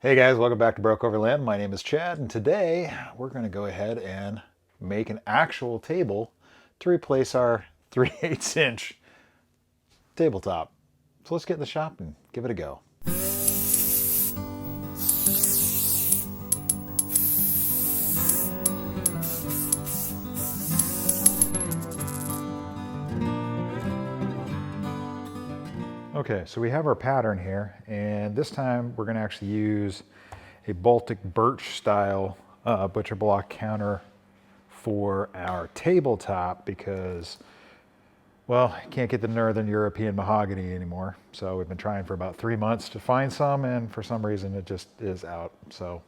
Hey guys, welcome back to Broke Overland. My name is Chad, and today we're going to go ahead and make an actual table to replace our 3/8 inch tabletop. So let's get in the shop and give it a go. Okay, so we have our pattern here, and this time we're going to actually use a Baltic birch style butcher block counter for our tabletop because, well, I can't get the Northern European mahogany anymore. So we've been trying for about 3 months to find some, and for some reason it just is out. So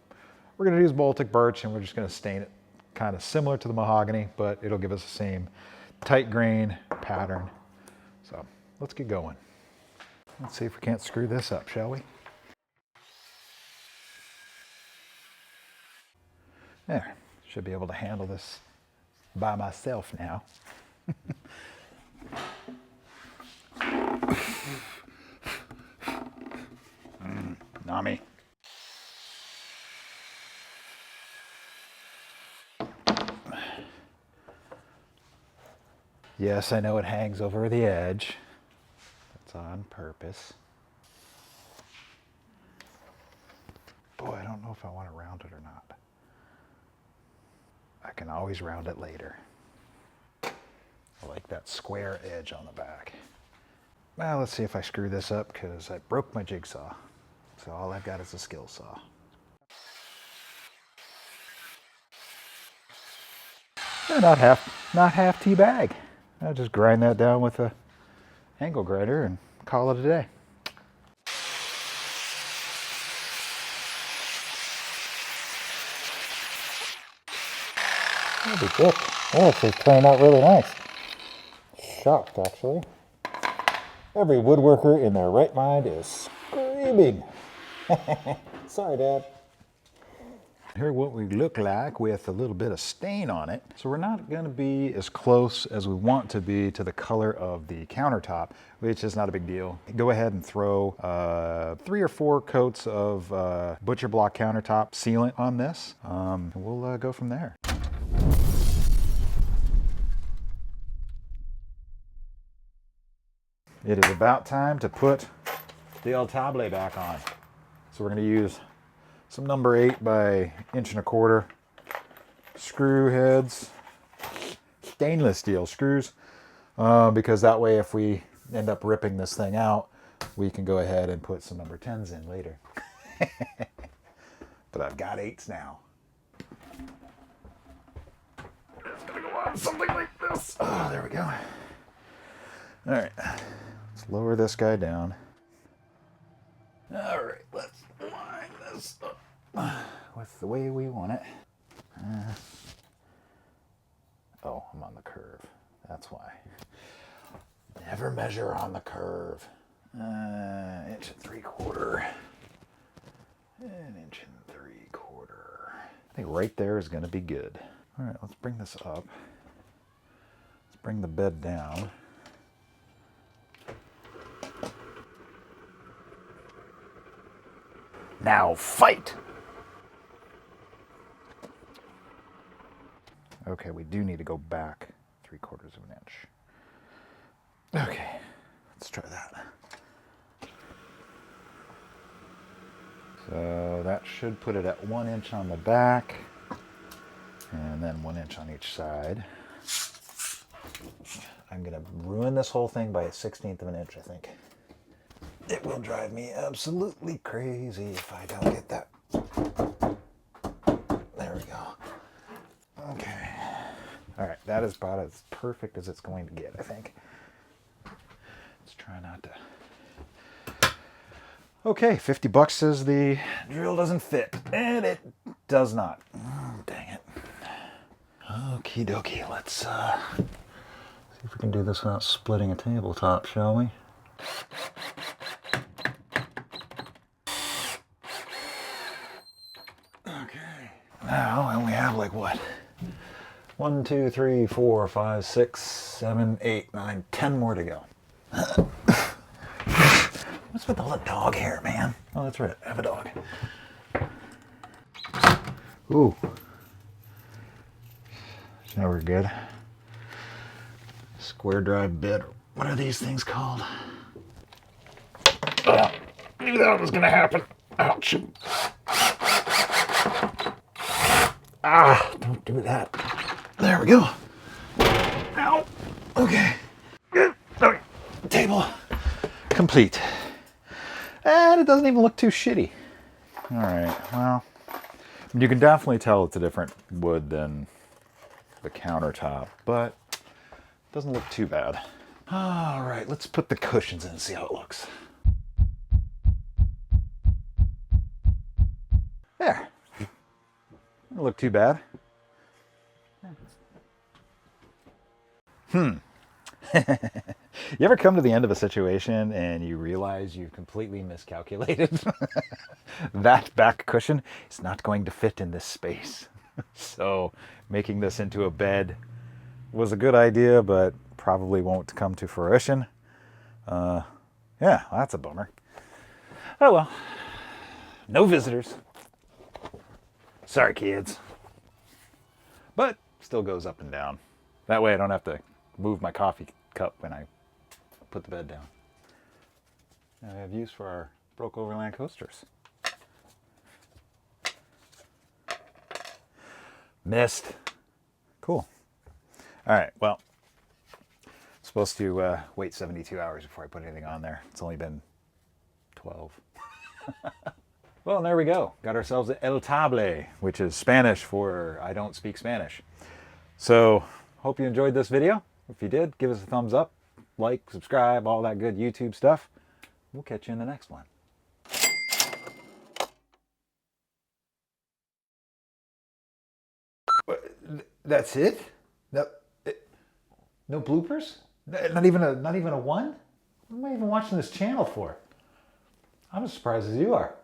we're going to use Baltic birch, and we're just going to stain it kind of similar to the mahogany, but it'll give us the same tight grain pattern. So let's get going. Let's see if we can't screw this up, shall we? There, should be able to handle this by myself now. Nami. Yes, I know it hangs over the edge. That's on purpose. Boy, I don't know if I want to round it or not. I can always round it later. I like that square edge on the back. Well, let's see if I screw this up because I broke my jigsaw. So all I've got is a skill saw. Not half tea bag. I'll just grind that down with a angle grinder and call it a day. That'd be good. Oh, this is turning out really nice. Shocked, actually. Every woodworker in their right mind is screaming. Sorry, Dad. Here's what we look like with a little bit of stain on it. So we're not going to be as close as we want to be to the color of the countertop, which is not a big deal. Go ahead and throw 3 or 4 coats of butcher block countertop sealant on this. And we'll go from there. It is about time to put the El Table back on. So we're going to use some number 8 by 1.25 inch screw heads, stainless steel screws, because that way if we end up ripping this thing out, we can go ahead and put some number 10s in later. But I've got 8s now. It's gonna go on something like this. Oh, there we go. All right, let's lower this guy down. All right, let's line this up with the way we want it. Oh, I'm on the curve. That's why. Never measure on the curve. 1 3/4 inch. 1 3/4 inch. I think right there is going to be good. All right, let's bring this up. Let's bring the bed down. Now fight! Okay, we do need to go back 3/4 inch. Okay, let's try that. So that should put it at 1 inch on the back, and then 1 inch on each side. I'm gonna ruin this whole thing by 1/16 of an inch, I think. It will drive me absolutely crazy if I don't get that. There we go. Okay. All right, that is about as perfect as it's going to get, I think. Let's try not to. Okay, 50 bucks says the drill doesn't fit, and it does not. Oh, dang it. Okie dokie, let's see if we can do this without splitting a tabletop, shall we? Now I only have like what? 1, 2, 3, 4, 5, 6, 7, 8, 9, 10 more to go. What's with all the dog hair, man? Oh, that's right, I have a dog. Ooh. So now we're good. Square drive bit. What are these things called? Oh, I knew that was gonna happen. Ouch. Ah, don't do that. There we go. Ow. Okay. Okay. Table complete. And it doesn't even look too shitty. All right, well, you can definitely tell it's a different wood than the countertop, but it doesn't look too bad. All right, let's put the cushions in and see how it looks. There. Doesn't look too bad. You ever come to the end of a situation and you realize you've completely miscalculated? That back cushion is not going to fit in this space. So making this into a bed was a good idea, but probably won't come to fruition. Yeah, that's a bummer. Oh well. No visitors. Sorry, kids. But still goes up and down. That way I don't have to move my coffee cup when I put the bed down. Now I have use for our broke OverLand coasters. Missed. Cool. All right, well, I'm supposed to wait 72 hours before I put anything on there. It's only been 12. Well, there we go. Got ourselves a El Table, which is Spanish for I don't speak Spanish. So, hope you enjoyed this video. If you did, give us a thumbs up, like, subscribe, all that good YouTube stuff. We'll catch you in the next one. That's it? No bloopers? Not even a one? What am I even watching this channel for? I'm as surprised as you are.